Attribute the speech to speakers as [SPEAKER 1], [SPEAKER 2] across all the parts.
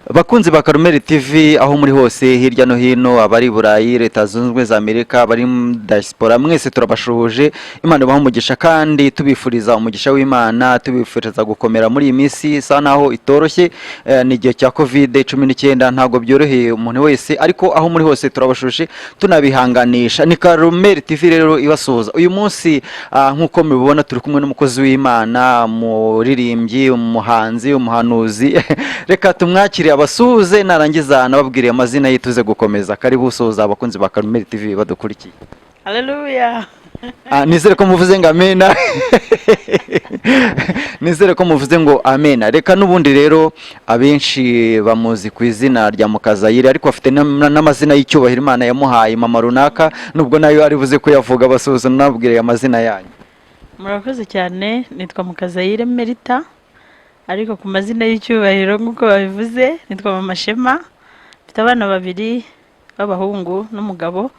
[SPEAKER 1] Bakunzi ba Karumeli TV aho muri hose hirya no hino, abari Burayi, Leta Zunze Ubumwe za Amerika, abari diaspora, mwese turabashuje. Imana ibahe umugisha kandi tubifuriza umugisha w'Imana, tubifuriza gukomera muri iyi minsi isa naho itoroshye. Ni igihe cya COVID-19 ntago byoroheye umuntu wese, ariko aho muri hose turabashuje tunabihanganisha. Ni Karumeli TV rero ibasuhuza uyu munsi. Nkuko mubibona turi kumwe n'umukozi w'Imana, muririmbyi, umuhanzi, umuhanuzi. Reka tumwakire abasuhuze, narangiza nababwiriye amazina ye tuze gukomeza. Karibu usuhuza abakunzi ba Karumeli TV badukurikiye.
[SPEAKER 2] Haleluya.
[SPEAKER 1] Nizere ko muvuze ngo amena. Nizere ko muvuze ngo amena. Reka n'ubundi rero abenshi bamuzi ku izina rya Mukazayire, ariko afite n'amazina y'icyubahiro Imana yamuhaye mama runaka, nubwo nayo ari buze kuyavuga. Basuhuza nababwiriye amazina yanyu.
[SPEAKER 2] Murakoze cyane, nitwa Mukazayire Merita, ariko ku mazina y'icyubahiro nk'uko babivuze nitwa Mama Shema. Mfite abana babiri b'abahungu n'umugabo,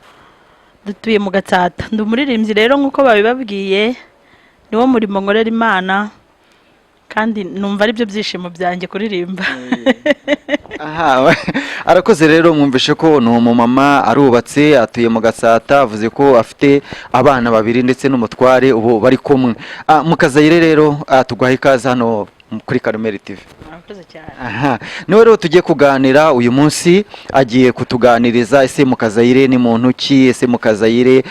[SPEAKER 2] dutuye mu Gatsata. Ndi umuririmbyi rero nk'uko babibabwiye, niwo murimo nkorera Imana, kandi numva ari byo byishimo byanjye kuririmba.
[SPEAKER 1] Aha, arakoze rero. Mwumvishe ko ni umumama, arubatse, atuye mu Gatsata, avuze ko afite abana babiri ndetse n'umutware ubu bari kumwe. Mukazayire rero tuguha ikaze hano kuri Karumeli TV.
[SPEAKER 2] Murakoze cyane.
[SPEAKER 1] Aha, niwe rero tugiye kuganira uyu munsi. Agiye kutuganiriza ese Mukazayire ni muntu ki, ese Mukazayire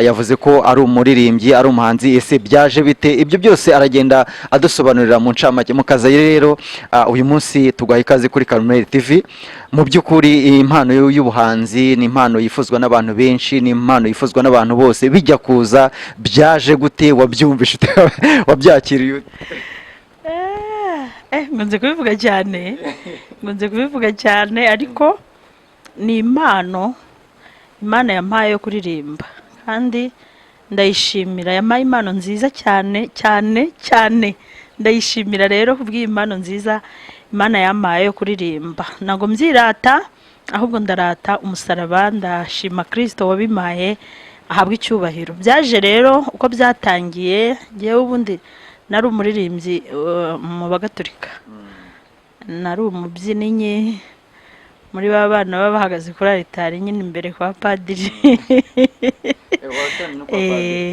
[SPEAKER 1] yavuze ko ari umuririmbyi, ari umuhanzi, ese byaje bite? Ibyo byose aragenda adusobanurira mu ncamake. Mukazayire rero uyu munsi tuguha ikaze kuri Karumeli TV. Mu by'ukuri impano y'ubuhanzi ni impano yifuzwa n'abantu benshi, ni impano yifuzwa n'abantu bose. Bijya kuza byaje gute? Wabyumvishe ute? Wabyakiriye ute?
[SPEAKER 2] Nkunze kubivuga cyane, ariko ni impano Imana yampaye yo kuririmba, kandi ndayishimira. Yampaye impano nziza cyane cyane cyane. Ndayishimira rero kubw'iyi impano nziza Imana yampaye yo kuririmba. Ntabwo mbyirata, ahubwo ndarata umusaraba. Ndashima Kristo wabimpaye, ahabwa icyubahiro. Byaje rero uko byatangiye, ngewe ubundi nari umuririmbyi mu Bagatolika. Nari umubyinnyi muri ba bana baba bahagaze kuri altari nyine imbere kwa padiri.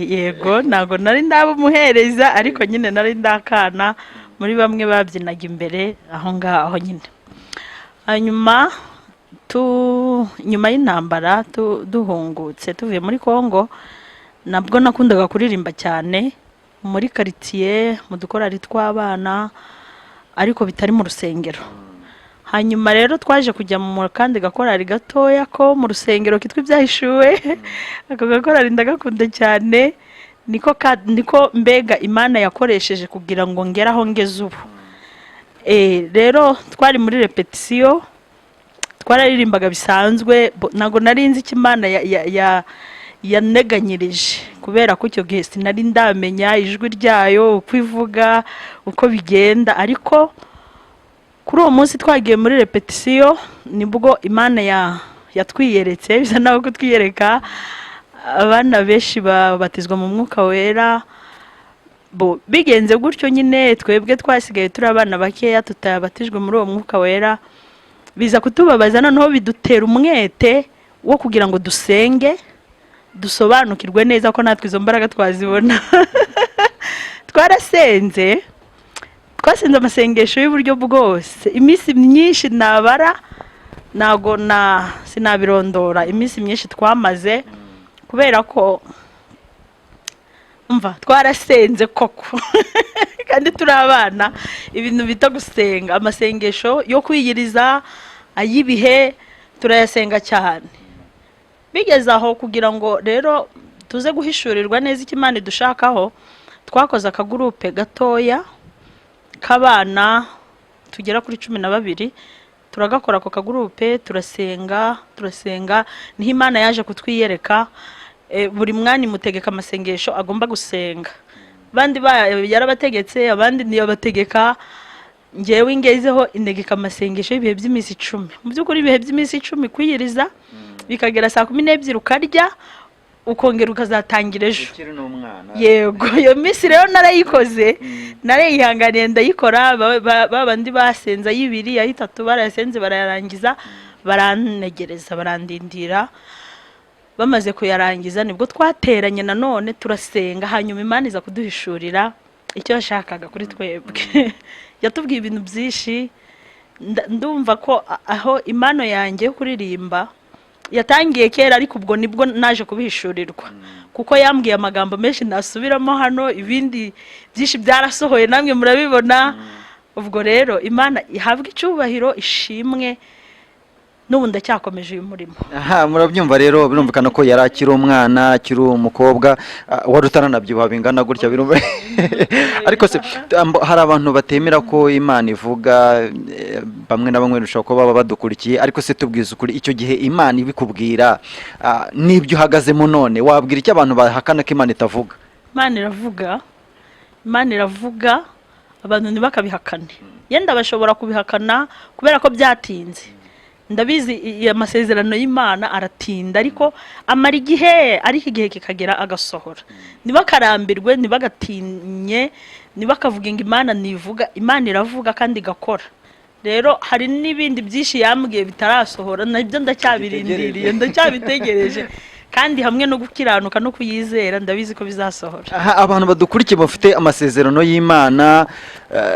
[SPEAKER 2] Yego, ntabwo nari ndaba umuhereza, ariko nyine nari ndakana muri bamwe babyinaga imbere aho ngaho nyine. Hanyuma nyuma y'intambara duhungutse tuvuye muri Kongo, nabwo nakundaga kuririmba cyane muri quartier, mu dukorari tw'abana, ariko bitari mu rusengero. Hanyuma rero twaje kujya mu kandi gakorari gatoya ko mu rusengero kitwa Ibyahishuwe. Ako gakorari ndagakunda cyane. Niko mbega Imana yakoresheje kugira ngo ngere aho ngeze ubu. Rero twari muri repetition, twararirimbaga bisanzwe. Ntago nari nzi ko Imana yaneganyirije, kubera ko icyo gihe sinari ndamenya ijwi ryayo, uko ivuga, uko bigenda. Ariko kuri uwo munsi twagiye muri repetition, nibwo Imana yatwiyeretse. Bisa naho kutwiyereka. Abana benshi babatizwa mu Mwuka Wera. Bigenze gutyo nyine, twebwe twasigaye turi abana bakeya tutabatijwe muri uwo Mwuka Wera. Biza kutubabaza, noneho bidutera umwete wo kugira ngo dusenge, dusobanukirwe neza ko natwe izo mbaraga twazibona. Twasenze amasengesho y'uburyo bwose, iminsi myinshi nabara, ntago sinabirondora. Iminsi myinshi twamaze, kubera ko twarasenze koko. Kandi turi abana, ibintu bita gusenga, amasengesho yo kwiyiriza, ay'ibihe, turayasenga cyane. Bigeze aho kugira ngo rero tuze guhishurirwa neza icyo Imana idushakaho, twakoze akagurupe gatoya k'abana tugera kuri 12. Turagakora ako kagurupe, turasenga. Niho Imana yaje kutwiyereka. Buri mwanya imutegeka amasengesho agomba gusenga. Bandi yarabategetse, abandi ntiyabategeka. Ngewe ingezeho integeka amasengesho y'ibihe by'iminsi 10. Mu by'ukuri ibihe by'iminsi 10 kwiyiriza, bikagera saa 12 ukarya, ukongera ukazatangira ejo.
[SPEAKER 1] ukiri n'umwana.
[SPEAKER 2] Yego, iyo minsi rero narayikoze, narayihanganiye ndayikora. Babandi basenza y'ibiri ya itatu barayasenze barayarangiza, baranegereza barandindira. Bamaze kuyarangiza nibwo twateranye nanone turasenga, hanyuma Imana iza kuduhishurira icyo yashakaga kuri twebwe. Yatubwiye ibintu byinshi. Ndumva ko aho impano yanjye yo kuririmba yatangiye kera, ariko ubwo nibwo naje kubihishurirwa, kuko yambwiye amagambo menshi nasubiramo hano, ibindi byinshi byarasohoye namwe murabibona. Ubwo rero Imana ihabwa icyubahiro, ishimwe, n'ubu ndacyakomeje uyu murimo.
[SPEAKER 1] Aha, murabyumva rero, birumvikana ko yari akiri umwana, akiri umukobwa, wari utaranabyibuha bingana gutya birumva. Ariko se hari abantu batemera ko Imana ivuga, bamwe na bamwe rushaka ko baba badukurikiye, ariko se tubwiza ukuri, icyo gihe Imana ibikubwira n'ibyo uhagazemo none, wabwira icyo abantu bahakana ko Imana itavuga?
[SPEAKER 2] Imana iravuga, Imana iravuga, abantu ntibakabihakane. Yenda bashobora kubihakana kubera ko byatinze. Ndabizi amasezerano y'Imana aratinda, ariko amara igihe, ariko igihe kikagera agasohora. Nibakarambirwe, nibagatinye, nibakavuga ngo Imana nivuga. Imana iravuga kandi igakora. Rero hari n'ibindi byinshi yambwiye bitarasohora, nabyo ndacyabirindiriye, ndacyabitegereje, kandi hamwe no gukiranuka no kuyizera ndabizi ko bizasohora.
[SPEAKER 1] Abantu badukurikiye bafite amasezerano y'Imana,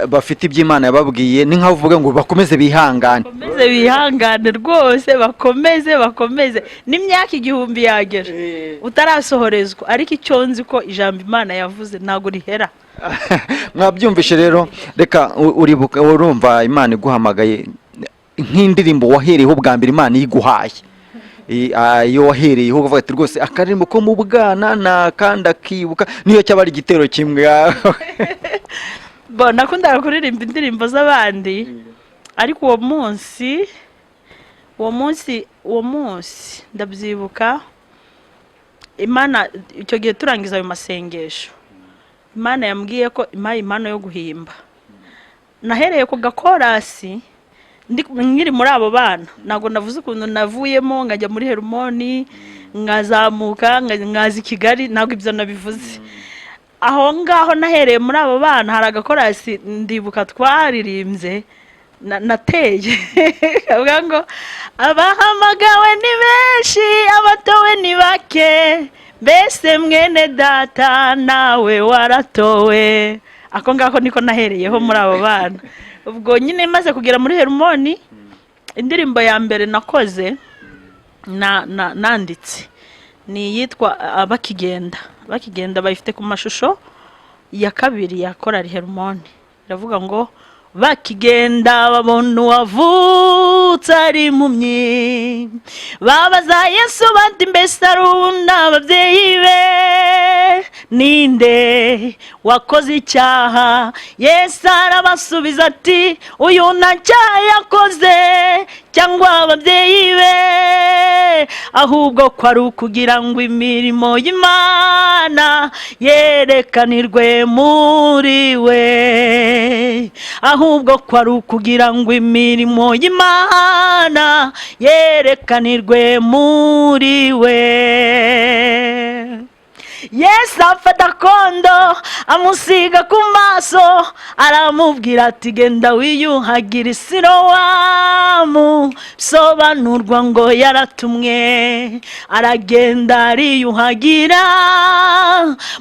[SPEAKER 1] bafite iby'Imana yababwiye, ni nkaho uvuga ngo bakomeze bihangane.
[SPEAKER 2] Bakomeze bihangane rwose, bakomeze. N'imyaka 1000 yagera utarasohorezwa, ariko icyo nzi ko ijambo Imana yavuze ntago rihera.
[SPEAKER 1] Mwabyumvishe rero, reka uribuka, urumva Imana iguhamagaye nk'indirimbo wahereyeho bwa mbere Imana yiguhaye. Iyo wahereyeho uvuga ati rwose akaririmbo ko mu bwana nakanda kibuka, niyo cyaba ari igitero kimwe.
[SPEAKER 2] Nakundaga kuririmba indirimbo z'abandi, ariko uwo munsi ndabyibuka. Imana icyo gihe turangiza ayo masengesho, Imana yambwiye ko impaye impano yo guhimba. Nahereye ku gakorasi nkiri muri abo bana, ntabwo navuze ukuntu navuyemo ngajya muri Hermoni, ngazamuka ngazi Kigali, ntabwo ibyo nabivuze. Aho ngaho nahereye muri abo bana, hari agakorasi ndibuka twaririmbye nateye avuga ngo abahamagawe ni benshi, abatowe ni bake, mbese mwene data nawe waratowe. Ako ngako niko nahereyeho muri abo bana. Ubwo nyine maze kugera muri Hermoni, indirimbo ya mbere nakoze nanditse ni yitwa Bakigenda bayifite ku mashusho ya kabiri ya korali Hermoni. Iravuga ngo bakigenda babona uwavutse ari impumyi, babaza Yesu bati mbese arunda ababyeyi be ninde wakoze icyaha? Yesu arabasubiza ati uyu nta cyaha yakoze cyangwa ababyeyi be, ahubwo ko ari ukugira ngo imirimo y'Imana yerekanirwe muri we, ahubwo ko ari ukugira ngo imirimo y'Imana yerekanirwe muri we. Yesu afata kondo amusiga ku maso, aramubwira ati genda wiyuhagire Silowamu, sobanurwa ngo yaratumwe. Aragenda ariyuhagira,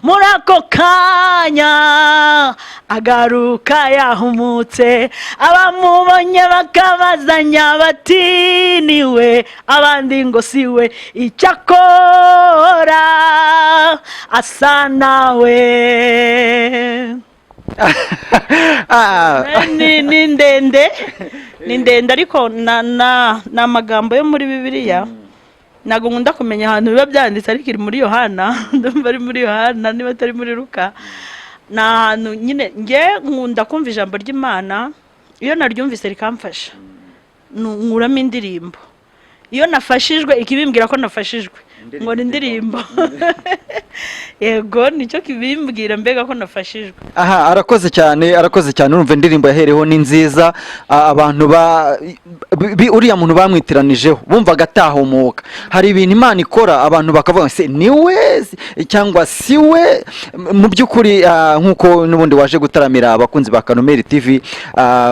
[SPEAKER 2] muri ako kanya agaruka yahumutse. Abamubonye bakabazanya bati niwe, abandi ngo siwe, icyakora asa nawe. Ni ndende ariko na amagambo yo muri Bibiliya ntago nkunda kumenya ahantu biba byanditse, ariko iri muri Yohana. Ndumva ari muri Yohana niba atari muri Luka. Na ahantu nyine nge nkunda kumva ijambo ry'Imana, iyo naryumvise rikamfasha nkuramo indirimbo. Iyo nafashijwe ikibimbwira ko nafashijwe, nkora indirimbo yego nicyo kibimbwira mbega ko nafashijwe.
[SPEAKER 1] Aha, arakoze cyane urumva indirimbo yahereho ni nziza. Abantu uriya muntu bamwitiranijeho bumvaga atahumuka. Hari ibintu Imana ikora abantu bakavuga se niwe cyangwa siwe. Mu by'ukuri nk'uko n'ubundi waje gutaramira abakunzi ba Kanomeri TV,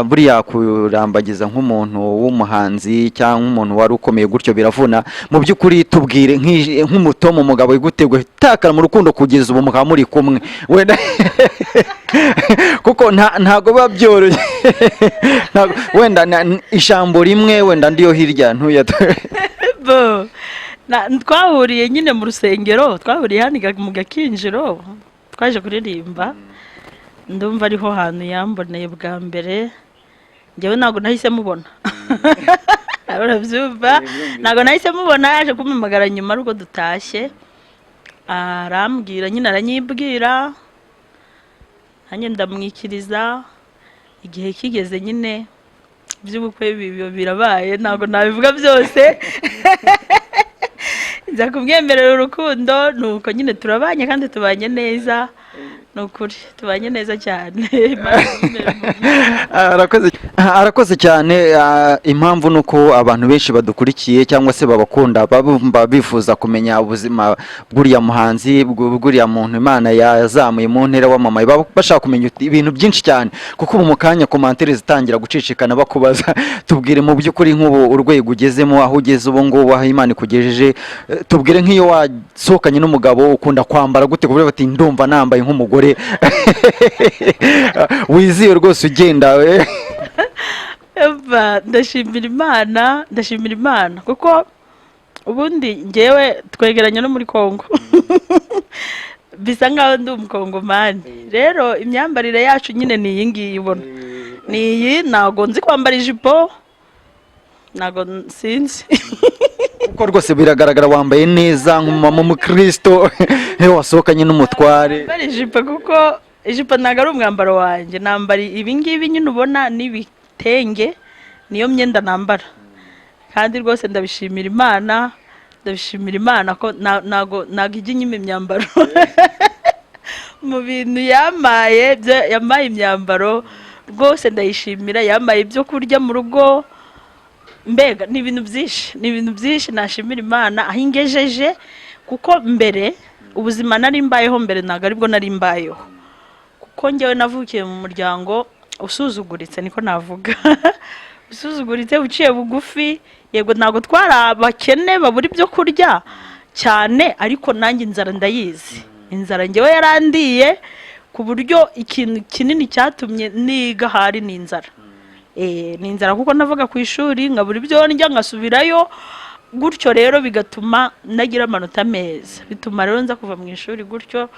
[SPEAKER 1] buriya kurambagiza nk'umuntu w'umuhanzi cyangwa nk'umuntu wari ukomeye gutyo biravuna. Mu by'ukuri tubwire nk'umutomo umugabo yigutegwe takara mu rukundo kugeza ubu mukaba muri kumwe wenda kuko ntago biba byoroshye wenda ijambo rimwe wenda ndiyo hirya ntuya
[SPEAKER 2] twahuriye nyine mu rusengero, twahuriye hano mu Gakinjiro twaje kuririmba. Ndumva ariho hantu yamboneye bwa mbere, njyewe ntabwo nahise mubona urabyumva, ntabwo nahise mubona. Yaje kumpamagara nyuma ariko dutashye arambwira nyine aranyibwira, nanjye ndamwikiriza. Igihe kigeze nyine by'ubukwe birabaye, ntabwo nabivuga byose nza kumwemerera urukundo, nuko nyine turabanye kandi tubanye neza. Nukuri tubanye neza cyane.
[SPEAKER 1] Arakoze cyane. Impamvu nuko abantu benshi badukurikiye cyangwa se babakunda babumva bifuza kumenya ubuzima bw'uriya muhanzi, bw'uriya muntu Imana yazamuye mu ntera wamamaye, bashaka kumenya ibintu byinshi cyane. Kuko ubu mu kanya komantere zitangira gucicikana bakubaza tubwire mu by'ukuri nk'ubu urwego ugezemo, aho ugeze ubu ngubu, aho Imana ikugejeje. Tubwire nk'iyo wasohokanye n'umugabo ukunda kwambara gute kuburyo bati ndumva nambaye nk'umugore wiziye rwose ugenda we.
[SPEAKER 2] ndashimira Imana kuko ubundi ngewe twegeranye no muri Kongo bisa nkaho ndi umukongomani. Rero imyambarire yacu nyine ni iyi ngiyi ubona, ni iyi. Ntabwo nzi kwambara ijipo, ntabwo sinzi
[SPEAKER 1] kuko rwose biragaragara wambaye neza nk'umumama w'umukristo wasohokanye n'umutware.
[SPEAKER 2] Ijipo kuko ijipo ntabwo ari umwambaro wanjye, nambara ibi ngibi nyine ubona n'ibitenge, niyo myenda nambara. Kandi rwose ndabishimira Imana ko ntabwo ijya inyima imyambaro mu bintu yamaye imyambaro rwose ndayishimira. Yamaye ibyo kurya mu rugo, mbega ni ibintu byinshi nashimira Imana aho ingejeje. Kuko mbere ubuzima nari mbayeho mbere ntabwo aribwo nari mbayeho, kuko njyewe navukiye mu muryango usuzuguritse, niko navuga usuzuguritse, uciye bugufi. Yego ntabwo twari abakene babura ibyo kurya cyane, ariko nanjye inzara ndayizi. Inzara njyewe yarandiye ku buryo ikintu kinini cyatumye niga hari ni inzara. Ni inzara kuko navuga ku ishuri nkabura ibyo ndya ngasubirayo gutyo. Rero bigatuma nagira amanota meza, bituma rero nza kuva mu ishuri gutyo.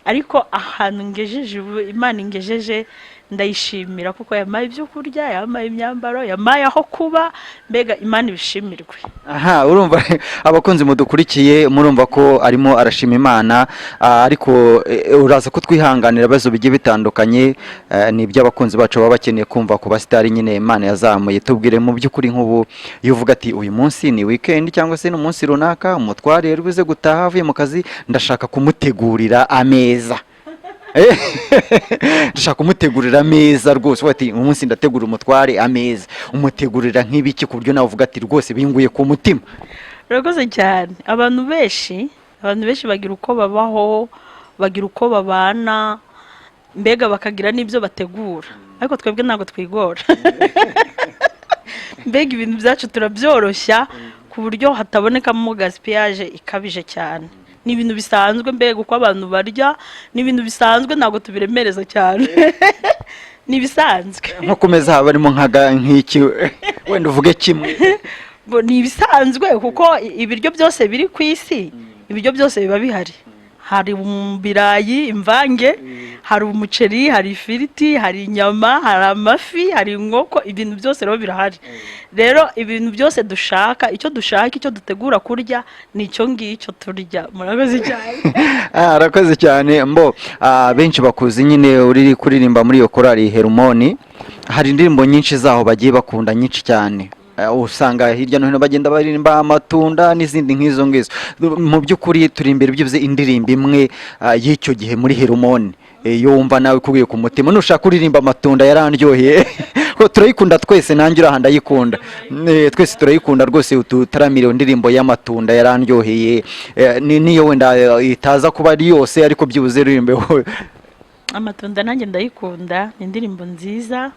[SPEAKER 2] Ariko ahantu ngejeje, Imana ingejeje ndayishimira kuko yamaye ibyo kurya, yamaye imyambaro, yamaye aho kuba, mbega Imana ibishimirwe.
[SPEAKER 1] Aha, urumva abakunzi mudukurikiye murumva ko arimo arashima Imana. Ariko uraza kutwihanganira ibibazo bigiye bitandukanye, ni ibyo abakunzi bacu baba bakeneye kumva ku basitari nyine Imana yazamuye. Tubwire mu by'ukuri nk'ubu iyo uvuga ati uyu munsi ni weekend cyangwa se n'umunsi runaka, umutware yari buze gutaha avuye mu kazi, ndashaka kumutegurira ameza. Ndashaka kumutegurira ameza rwose. Wati umunsi ndategura umutware ameza, umutegurira nk'ibiki ku buryo nawe uvuga ati rwose binguye ku mutima?
[SPEAKER 2] Urakoze cyane. Abantu benshi bagira uko babaho, bagira uko babana, mbega bakagira n'ibyo bategura. Ariko twebwe ntabwo twigora mbega ibintu byacu turabyoroshya ku buryo hatabonekamo gaspillage ikabije cyane. Ni ibintu bisanzwe, mbega uko abantu barya ni ibintu bisanzwe, ntabwo tubiremereza cyane ni bisanzwe.
[SPEAKER 1] Nko kumeza haba harimo nk'iki wenda uvuge kimwe?
[SPEAKER 2] Ni ibisanzwe kuko ibiryo byose biri ku isi, ibiryo byose biba bihari. Hari ibirayi, imvange, hari umuceri, hari ifiriti, hari inyama, hari amafi, hari inkoko, ibintu byose rero birahari. Rero ibintu byose dushaka, icyo dutegura kurya ni icyo ngicyo turya. Murakoze cyane.
[SPEAKER 1] Arakoze cyane. Benshi bakuzi nyine uri kuririmba muri iyo korali Hermoni. Hari indirimbo nyinshi zaho bagiye bakunda nyinshi cyane. usanga hirya no hino bagenda baririmba amatunda n'izindi nk'izo ngizo. Mu by'ukuri turi imbere byibuze indirimbo imwe y'icyo gihe muri Herumoni, iyo wumva nawe kugiye ku mutima nushaka kuririmba amatunda yarandyoheye turayikunda twese, nanjye uraha ndayikunda, twese turayikunda rwose. Tutaramira indirimbo y'amatunda yarandyoheye, niyo wenda itaza kuba ari yose ariko byibuze ririmbeho.
[SPEAKER 2] Amatunda nanjye ndayikunda, ni indirimbo nziza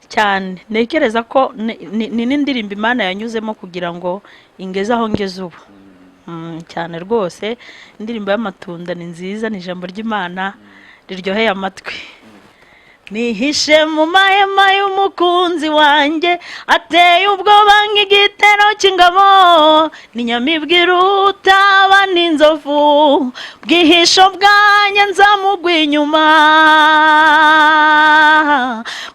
[SPEAKER 2] cyane. Ntekereza ko ni n'indirimbo Imana yanyuzemo kugira ngo ingeze aho ngeze ubu cyane rwose. Indirimbo y'amatunda ni nziza, ni ijambo ry'Imana riryoheye amatwi. Nihishe mu mahema y'umukunzi wanjye, ateye ubwoba nk'igitero cy'ingabo, n'inyamibwa irutaba n'inzovu, bwihisho bwanjye nzamugwa inyuma,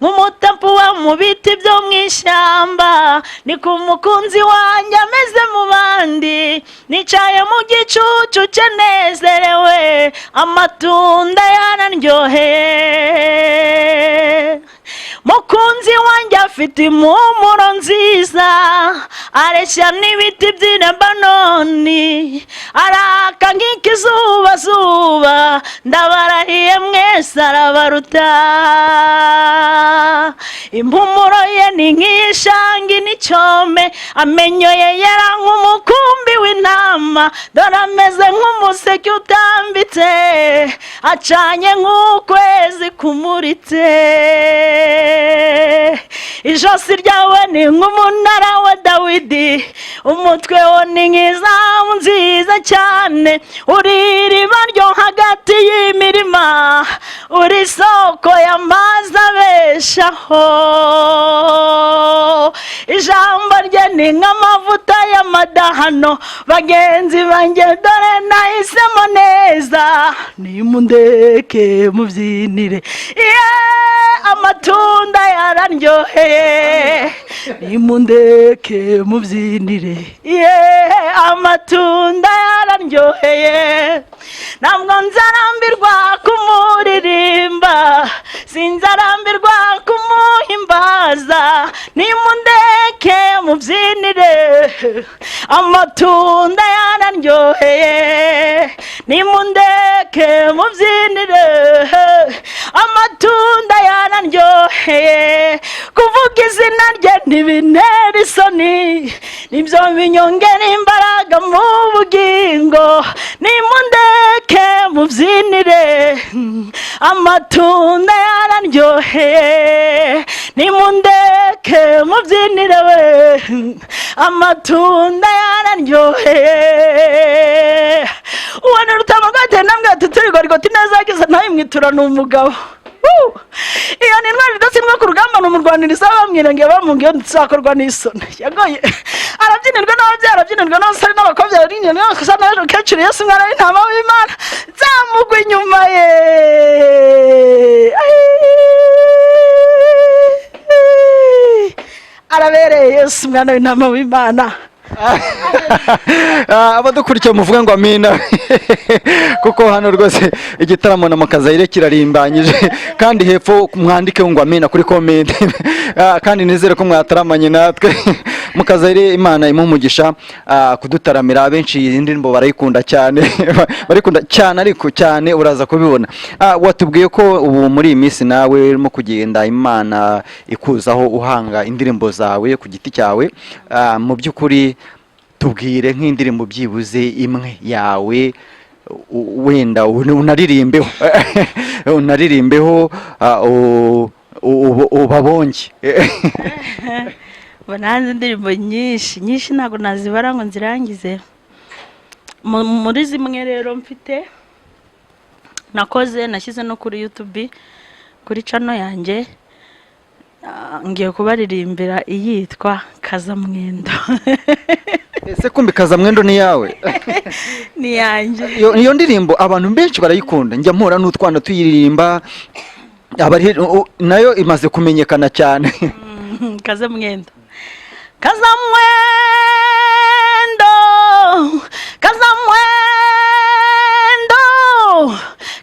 [SPEAKER 2] nk'umutapu wa mu biti byo mu ishyamba, ni ku mukunzi wanjye ameze mu bandi, nicaye mu gicucu cye nezerewe, amatunda yarandyoheye. Mukunzi wanjye afite impumuro nziza, areshya n'ibiti by'i Lebanoni, araka nk'ikizubazuba, ndabarahiye mwese arabaruta. Impumuro ye ni nk'ishangi n'icyome, amenyo ye yera nk'umukumbi w'intama, dore ameze nk'umuseke utambitse, acanye nk'ukwezi kumuritse. Ijosi ryawe ni nk'umunara wa Dawidi, umutwe wo ni nk'izahabu nziza cyane, uri iriba ryo hagati y'imirima, uri isoko y'amazi abeshaho. Ijambo rye ni nk'amavuta y'amadahano, bagenzi banjye dore nahisemo neza, nimundeke mubyinire. Amatunda yarandyoheye, nimundeke mubyinire. Amatunda yarandyoheye, ntabwo nzarambirwa kumuririmba, sinzarambirwa kumuhimbaza, nimundeke mubyinire. Amatunda yarandyoheye, nimundeke mubyinire. Amatunda yarandyoheye, kuvuga izina rye ntibintera isoni, nibyo binyongera imbaraga mu bugingo, nimundeke mubyinire. Amatunda yarandyoheye, nimundeke mubyinire we. Amatunda yarandyoheye. Uwana rutamagate namwe tuturigorigoti nazagize ntayimwitura n'umugabo. Iyo ni intwari idatsindwa ku rugamba, ni umurwaniriza bamwirengeye bamubwiye tuzakorwa n'isoni. Yagoye arabyinirwa n'ababyeyi, arabyinirwa n'abasore n'abakobwa, arinyana n'abakosa n'ejo kecuru Yesu mwana w'intama w'Imana, nzamugwa inyuma ye. Arabereye Yesu mwana w'intama w'Imana.
[SPEAKER 1] Abadukurikiye muvuga ngo amina kuko hano rwose igitaramo na Mukazayire kirarimbanyije, kandi hepfo mwandike ngo amina kuri comment kandi nizere ko mwataramanye natwe. Mukazayire Imana imumugisha kudutaramira. Abenshi iyi ndirimbo barayikunda cyane barikunda cyane, ariko cyane uraza kubibona. Watubwiye ko ubu muri iyi minsi nawe urimo kugenda Imana ikuzaho uhanga indirimbo zawe ku giti cyawe. Mu by'ukuri tubwire nk'indirimbo byibuze imwe yawe, wenda unaririmbeho unaririmbeho ubabonge.
[SPEAKER 2] Bananze indirimbo nyinshi ntabwo nazibara ngo nzirangize. Muri zimwe rero mfite nakoze, nashyize no kuri YouTube kuri channel yanjye, ngiye kubaririmbira iyitwa Kazamwendo.
[SPEAKER 1] Ese kumbi Kazamwendo ni yawe?
[SPEAKER 2] Ni yanjye.
[SPEAKER 1] Iyo ndirimbo abantu benshi barayikunda, njya mpura n'utwana tuyiririmba, nayo imaze kumenyekana cyane.
[SPEAKER 2] Kazamwendo. Kazamwendo, Kazamwendo,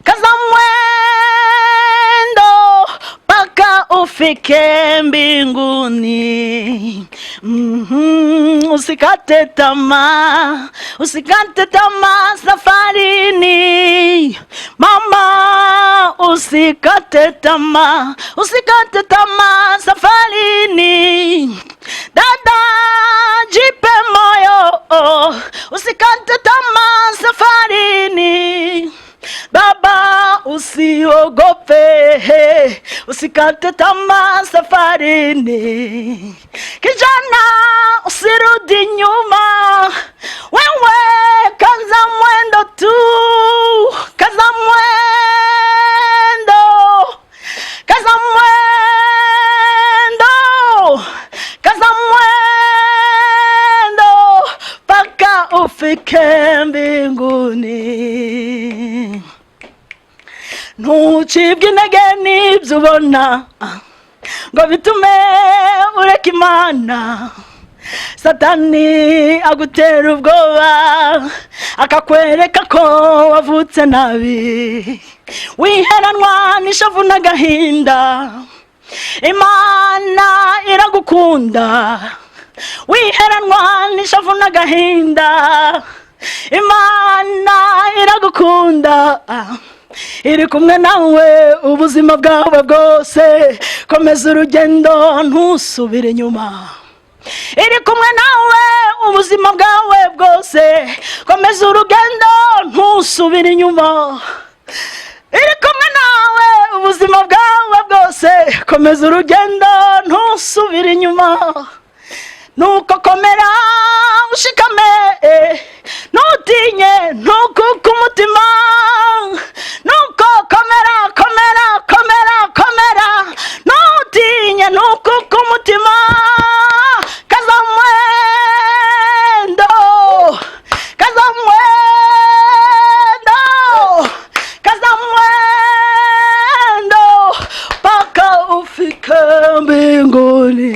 [SPEAKER 2] Kazamwendo, paka ufike mbinguni. Usikate tamaa, usikate tamaa safarini. Mama, usikate tamaa, usikate tamaa safarini. Dada, jipe moyo, usikate tamaa safarini. Baba, usiogope, usikate tamaa safarini. Kijana, usirudi nyuma, wewe kaza mwendo tu, kaza mwendo, kaza mwendo, kaza mwendo, paka ufike mbinguni. Ntucibwe intege n'ibyo ubona ngo bitume ureka Imana. Satani agutera ubwoba akakwereka ko wavutse nabi, wiheranwa n'ishavu n'agahinda. Imana iragukunda, wiheranwa n'ishavu n'agahinda. Imana iragukunda, iri kumwe nawe ubuzima bwawe bwose. Komeza urugendo ntusubire inyuma, iri kumwe nawe ubuzima bwawe bwose. Komeza urugendo ntusubire inyuma, iri kumwe nawe ubuzima bwawe bwose. Komeza urugendo ntusubire inyuma. Nuko komera ushikame, ntutinye ntukuke umutima. Nuko komera komera komera komera, ntutinye ntukuke umutima. Kaza mwendo, kaza mwendo, kaza mwendo, paka ufike mbinguni.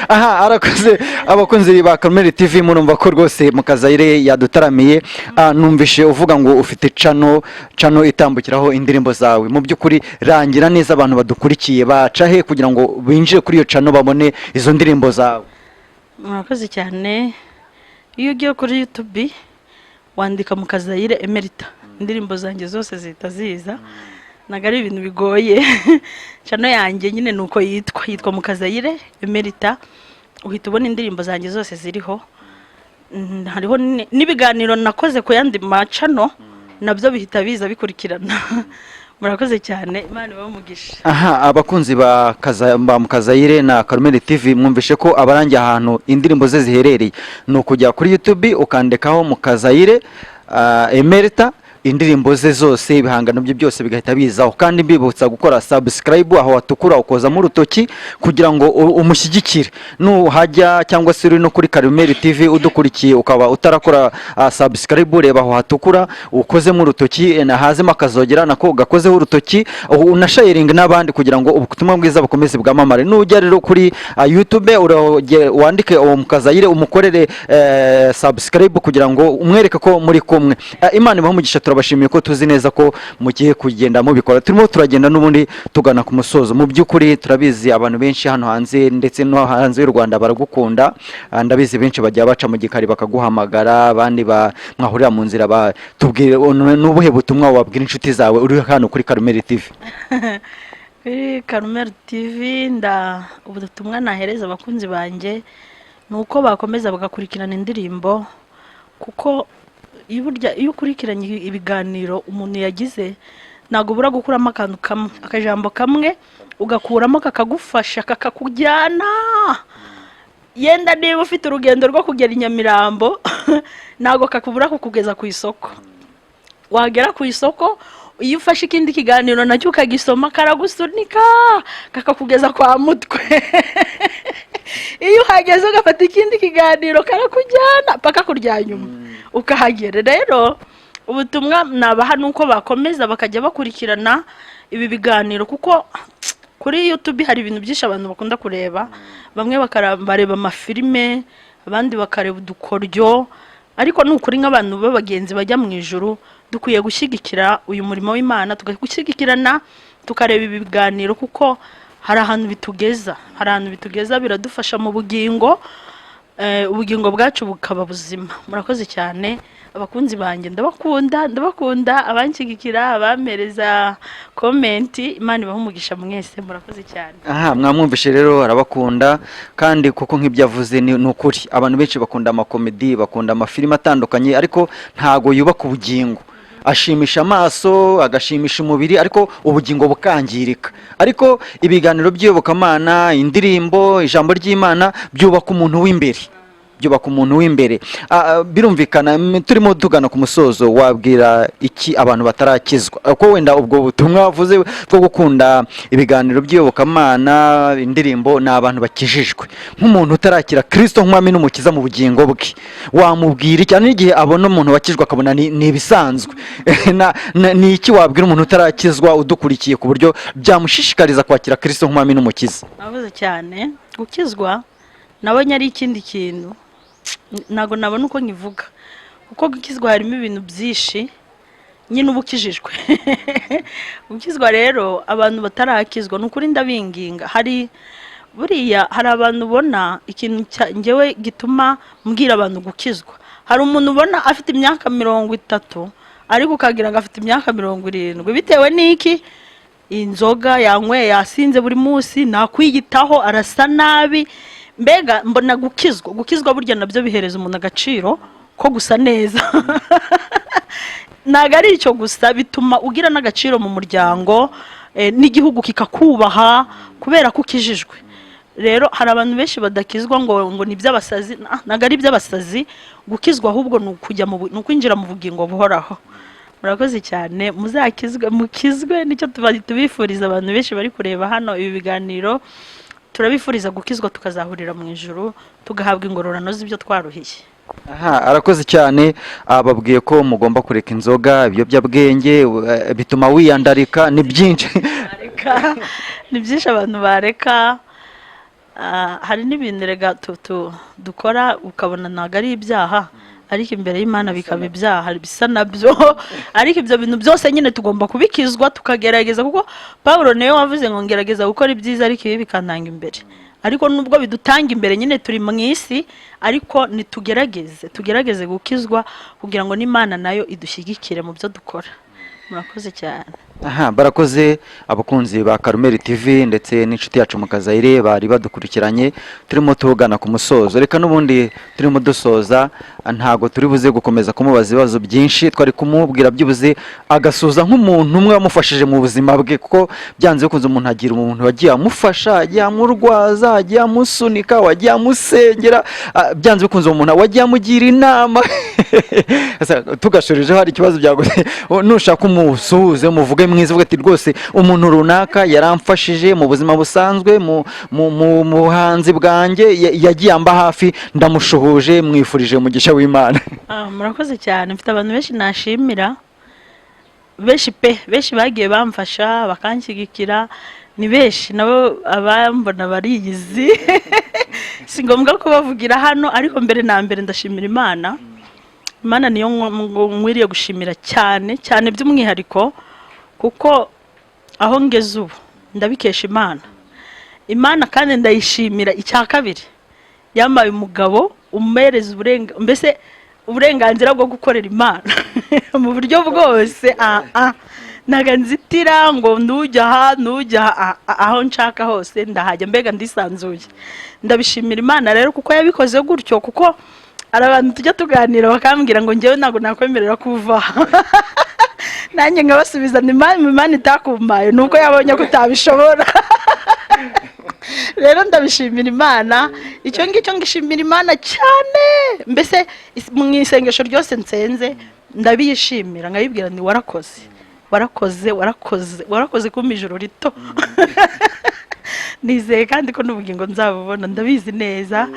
[SPEAKER 1] Aha, arakoze abakunzi ba Karumeli TV, murumva ko rwose Mukazayire yadutaramiye. Numvishe uvuga ngo ufite cano itambukiraho indirimbo zawe. Mu by'ukuri rangira neza abantu badukurikiye baca he kugira ngo binjire kuri iyo cano babone izo ndirimbo zawe.
[SPEAKER 2] Murakoze cyane. Iyo ugiye kuri YouTube wandika Mukazayire Emerita, indirimbo zanjye zose zihita ziza. Nagari ibintu bigoye. Cano yanjye nyine nuko yitwa Mukazayire Emerita, uhita ubona indirimbo zanjye zose ziriho. Hariho n'ibiganiro nakoze ku yandi macano nabyo bihita biza bikurikirana. Murakoze cyane, Imana ibamugisha.
[SPEAKER 1] Aha, abakunzi ba Mukazayire na Karumeli TV, mwumvishe ko abarangiye ahantu indirimbo ze ziherereye ni ukujya kuri YouTube ukandikaho Mukazayire Emerita, indirimbo ze zose, ibihangano bye byose bigahita bizaho. Kandi mbibutsa gukora subscribe aho watukura ukozamo urutoki kugira ngo umushyigikire. Nuhajya cyangwa se uri no kuri Karumeli TV udukurikiye ukaba utarakora subscribe, reba aho hatukura ukozemo urutoki, hazemo akazogera nako gakozeho urutoki, unasharing n'abandi kugira ngo ubutumwa bwiza bukomeze bwamamare. Nujya rero kuri YouTube wandike Mukazayire umukorere subscribe kugira ngo umwereke ko muri kumwe. Imana ibamugisha. Turabashimiye ko tuzi neza ko mugiye kugenda mubikora. Turimo turagenda n'ubundi tugana ku musozo. Mu by'ukuri turabizi abantu benshi hano hanze ndetse no hanze y'u Rwanda baragukunda. Ndabizi benshi bajya baca mu gikari bakaguhamagara, abandi mwahurira mu nzira batubwire n'ubuhe butumwa wabwira inshuti zawe uri hano kuri Karumeli TV.
[SPEAKER 2] Kuri Karumeli TV ubutumwa nahereza abakunzi banjye nuko bakomeza bagakurikirana indirimbo, kuko iyo ukurikiranye ibiganiro umuntu yagize ntabwo ubura gukuramo akantu kamwe, akajambo kamwe ugakuramo kakagufasha kakakujyana. Yenda niba ufite urugendo rwo kugera i Nyamirambo ntabwo kakubura kukugeza ku isoko. Wagera ku isoko, iyo ufashe ikindi kiganiro nacyo ukagisoma karagusunika kakakugeza kwa Mutwe. Iyo uhageze ugafata ikindi kiganiro karakujyana paka kurya nyuma ukahagera. Rero ubutumwa nabaha nuko bakomeza bakajya bakurikirana ibi biganiro, kuko kuri YouTube hari ibintu byinshi abantu bakunda kureba. Bamwe bareba amafilime, abandi bakareba udukoryo, ariko nukuri nk'abantu b'abagenzi bajya mu ijuru dukwiye gushyigikira uyu murimo w'Imana, tugashyigikirana, tukareba ibi biganiro kuko hari ahantu bitugeza, biradufasha mu bugingo, ubugingo bwacu bukaba buzima. Murakoze cyane abakunzi banjye, ndabakunda abanshyigikira, abampereza komenti. Imana ibahe umugisha mwese, murakoze cyane.
[SPEAKER 1] Mwamwumvishe rero arabakunda, kandi kuko nk'ibyo avuze ni ukuri. Abantu benshi bakunda amakomedi, bakunda amafilime atandukanye, ariko ntago yubaka ubugingo. Ashimisha amaso, agashimisha umubiri, ariko ubugingo bukangirika. Ariko ibiganiro by'iyobokamana, indirimbo, ijambo ry'Imana byubaka umuntu w'imbere. Birumvikana turimo tugana ku musozo, wabwira iki abantu batarakizwa? Ko wenda ubwo butumwa wavuze bwo gukunda ibiganiro by'iyobokamana, indirimbo, ni abantu bakijijwe. Nk'umuntu utarakira Kristo nk'umwami n'umukiza mu bugingo bwe, wamubwira cyane n'igihe abona umuntu wakijwe akabona ni ibisanzwe. Ni iki wabwira umuntu utarakizwa udukurikiye ku buryo byamushishikariza kwakira Kristo nk'umwami n'umukiza?
[SPEAKER 2] Navuze cyane gukizwa, nabonye ari ikindi kintu ntago nabona uko nkivuga, kuko gukizwa harimo ibintu byinshi, nyine ubukijijwe. Gukizwa rero abantu batarakizwa, n'ukuri ndabinginga, hari abantu ubona ikintu njyewe gituma mbwira abantu gukizwa. Hari umuntu ubona afite imyaka 30 ariko ukagira ngo afite imyaka 70, bitewe n'iki? Inzoga yanyweye, yasinze buri munsi, nakwiyitaho, arasa nabi. Mbega mbona gukizwa burya nabyo bihereza umuntu agaciro ko gusa neza. Ntago ari icyo gusa, bituma ugira n'agaciro mu muryango, n'igihugu kikakubaha kubera ko ukijijwe. Rero hari abantu benshi badakizwa ngo ni iby'abasazi. Ntago ari iby'abasazi. Gukizwa ahubwo ni ukwinjira mu bugingo buhoraho. Murakoze cyane, mukizwe, nicyo tubifuriza abantu benshi bari kureba hano ibi biganiro. Turabifuriza gukizwa, tukazahurira mu ijuru, tugahabwa ingororano z'ibyo twaruhiye.
[SPEAKER 1] Arakoze cyane. Babwiye ko mugomba kureka inzoga, ibiyobyabwenge bituma wiyandarika. Ni byinshi abantu bareka. Hari n'ibintu rega dukora ukabona ntago ari ibyaha, ariko imbere y'Imana bikaba ibyaha bisa nabyo. Ariko ibyo bintu byose nyine tugomba kubikizwa, tukagerageza, kuko Pawulo niwe wavuze ngo ngerageza gukora ibyiza ariko ibi bikantanga imbere. Ariko nubwo bidutanga imbere, nyine turi mu isi, ariko tugerageze gukizwa kugira ngo n'Imana nayo idushyigikire mu byo dukora. Murakoze cyane. Barakoze abakunzi ba Karumeli TV ndetse n'inshuti yacu Mukazayire bari badukurikiranye. Turimo tugana ku musozo, reka n'ubundi turimo dusoza, ntago turi buze gukomeza kumubaza ibibazo byinshi. Twari kumubwira byibuze agasuza nk'umuntu umwe wamufashije mu buzima bwe, kuko byanze bikunze umuntu agira umuntu wagiye amufasha, agiye amurwaza, agiye amusunika, wagiye amusengera, byanze bikunze umuntu wagiye amugira inama. Tugashorejeho hari ikibazo byagoze, nushaka umusuhuze muvuge mwiza, uvuga ati rwose umuntu runaka yaramfashije mu buzima busanzwe, mu buhanzi bwanjye, yagiye amba hafi, ndamushuhuje, mwifurije umugisha w'Imana.
[SPEAKER 2] Murakoze cyane. Mfite abantu benshi nashimira, benshi bagiye bamfasha bakanshyigikira, ni benshi, nabo abambona bariyizi. Si ngombwa ko bavugira hano, ariko mbere na mbere ndashimira Imana. Imana niyo nkwiriye gushimira cyane cyane by'umwihariko, kuko aho ngeze ubu ndabikesha Imana kandi ndayishimira. Icya kabiri, yambaye umugabo umereza uburenganzira bwo gukorera Imana mu buryo bwose. Ntago nzitira ngo nujya aho nshaka hose ndahajya, mbega ndisanzuye. Ndabishimira Imana rero kuko yabikoze gutyo, kuko hari abantu tujya tuganira bakambwira ngo njyewe ntabwo nakwemerera kuva. Nanjye nkabasubiza Imana itakumpaye nuko yabonye ko utabishobora. Rero ndabishimira Imana, icyo ngicyo ngishimira Imana cyane. Mbese mu isengesho ryose nsenze ndabishimira, nkayibwira ni warakoze kumpa ijoro rito. Nizeye kandi ko n'ubugingo nzabubona, ndabizi neza,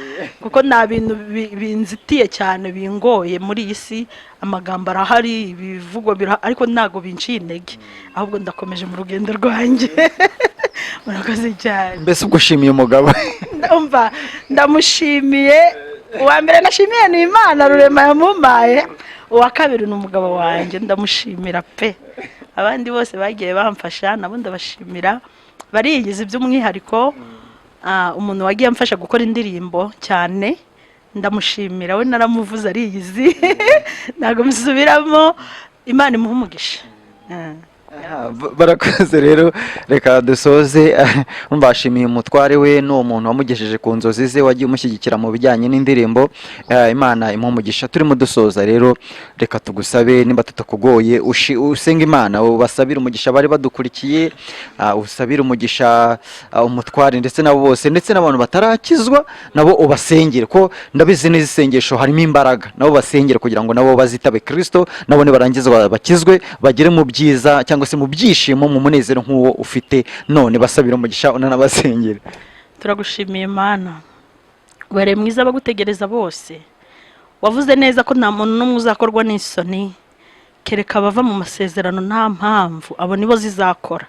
[SPEAKER 2] kuko nta bintu binzitiye cyane bingoye muri iyi si. Amagambo arahari, ibivugwa ariko ntago binciye intege, ahubwo ndakomeje mu rugendo rwanjye. Murakoze cyane.
[SPEAKER 1] Mbese ubwo ushimiye umugabo?
[SPEAKER 2] Ndamushimiye. Uwa mbere nashimiye ni Imana Rurema yamumpaye. uwa kabiri ni umugabo wanjye, ndamushimira pe. Abandi bose bagiye bamfasha nabo ndabashimira, bariyigize by'umwihariko. Umuntu wagiye amfasha gukora indirimbo cyane ndamushimira, we naramuvuze ariyizi ntabwo musubiramo. Imana imuhe umugisha.
[SPEAKER 1] Barakoze rero, reka dusoze. Mbashimiye umutware we n'uwo muntu wamugejeje ku nzozi ze, wagiye umushyigikira mu bijyanye n'indirimbo. Imana imuhe umugisha. Turimo dusoza rero, reka tugusabe nimba tutakugoye usenga Imana, ubasabire umugisha bari badukurikiye, usabire umugisha umutware ndetse nabo bose, ndetse n'abantu batarakizwa nabo ubasengere, ko ndabizi neza isengesho harimo imbaraga. Nabo basengere kugira ngo nabo bazitabe Kristo, nabo nibarangizwa bakizwe, bagere mu byiza cyangwa se mu byishimo, mu munezero nk'uwo ufite none. Basabira umugisha unanabasengere.
[SPEAKER 2] Turagushimiye Mana, were mwiza bagutegereza bose. Wavuze neza ko nta muntu n'umwe uzakorwa n'isoni kereka bava mu masezerano, nta mpamvu abo nibo zizakora.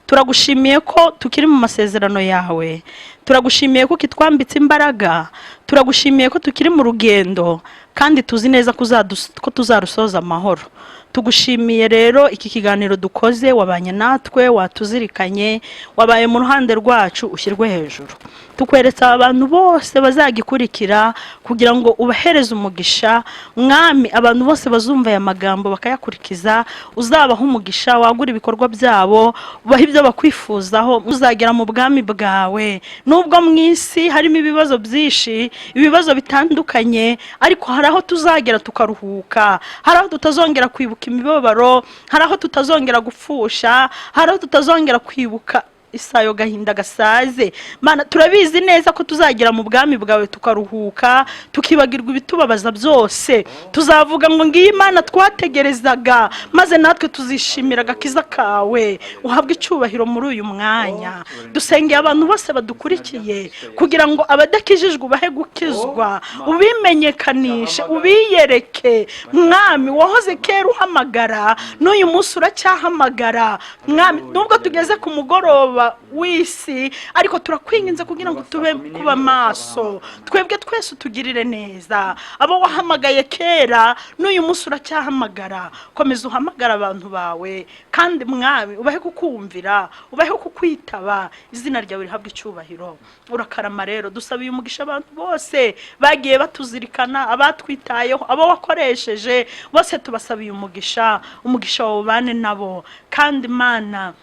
[SPEAKER 2] Turagushimiye ko tukiri mu masezerano yawe, turagushimiye ko kitwambitse imbaraga, turagushimiye ko tukiri mu rugendo kandi tuzi neza ko tuzarusoza amahoro. Tugushimiye rero iki kiganiro dukoze, wabanye natwe, watuzirikanye, wabaye mu ruhande rwacu, ushyirwe hejuru. Tukweretse abantu bose bazagikurikira kugira ngo ubahereze umugisha. Mwami, abantu bose bazumva aya magambo bakayakurikiza, uzabaha umugisha, wagura ibikorwa byabo, ubaha ibyo bakwifuzaho, uzagera mu bwami bwawe. Nubwo mu isi harimo ibibazo byinshi, ibibazo bitandukanye, ariko hari aho tuzagera tukaruhuka, hari aho tutazongera kwibuka imibabaro, hari aho tutazongera gupfusha, hari aho tutazongera kwibuka isayo gahinda gasaze. Mana, turabizi neza ko tuzagera mu bwami bwawe tukaruhuka, tukibagirwa ibitubabaza byose. Tuzavuga ngo ngiyi Mana twategerezaga, maze natwe tuzishimira agakiza kawe. Uhabwe icyubahiro muri uyu mwanya. Dusengeye abantu bose badukurikiye kugira ngo abadakijijwe ubahe gukizwa, ubimenyekanishe, ubiyereke. Mwami, wahoze kera uhamagara, n'uyu munsi uracyahamagara. Mwami, nubwo tugeze ku mugoroba w'isi, ariko turakwinginze kugira ngo tube kuba maso. Twebwe twese utugirire neza. Abo wahamagaye kera, n'uyu munsi uracyahamagara. Komeza uhamagara abantu bawe, kandi Mwami ubahe kukumvira, ubahe kukwitaba. Izina ryawe rihabwe icyubahiro. Urakarama rero, dusabiye umugisha abantu bose bagiye batuzirikana, abatwitayeho, abo wakoresheje bose tubasabiye umugisha. Umugisha wawe ubane nabo, kandi Mana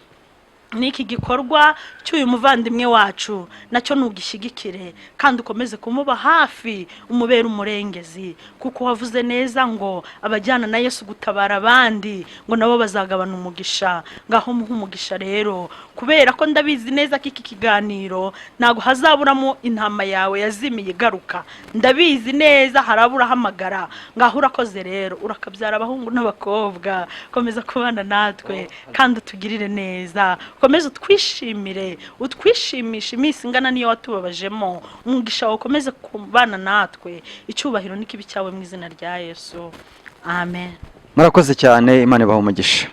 [SPEAKER 2] niki gikorwa cy'uyu muvandimwe wacu nacyo nugishyigikire, kandi ukomeze kumuba hafi, umubera umurengezi, kuko wavuze neza ngo abajyana na Yesu gutabara abandi ngo nabo bazagabana umugisha. Ngaho muhe umugisha rero, kubera ko ndabizi neza ko iki kiganiro ntago hazaburamo intama yawe yazimiye igaruka. Ndabizi neza harabura hamagara. Ngaho urakoze rero, urakabyara abahungu n'abakobwa. Komeza kubana natwe kandi utugirire neza. Komeza utwishimire, utwishimishe iminsi ingana niyo watubabajemo. Umugisha wawe ukomeze kubana natwe. Icyubahiro n'ikibi cyawe mu izina rya Yesu. Amen.
[SPEAKER 1] Murakoze cyane. Imana ibahe umugisha.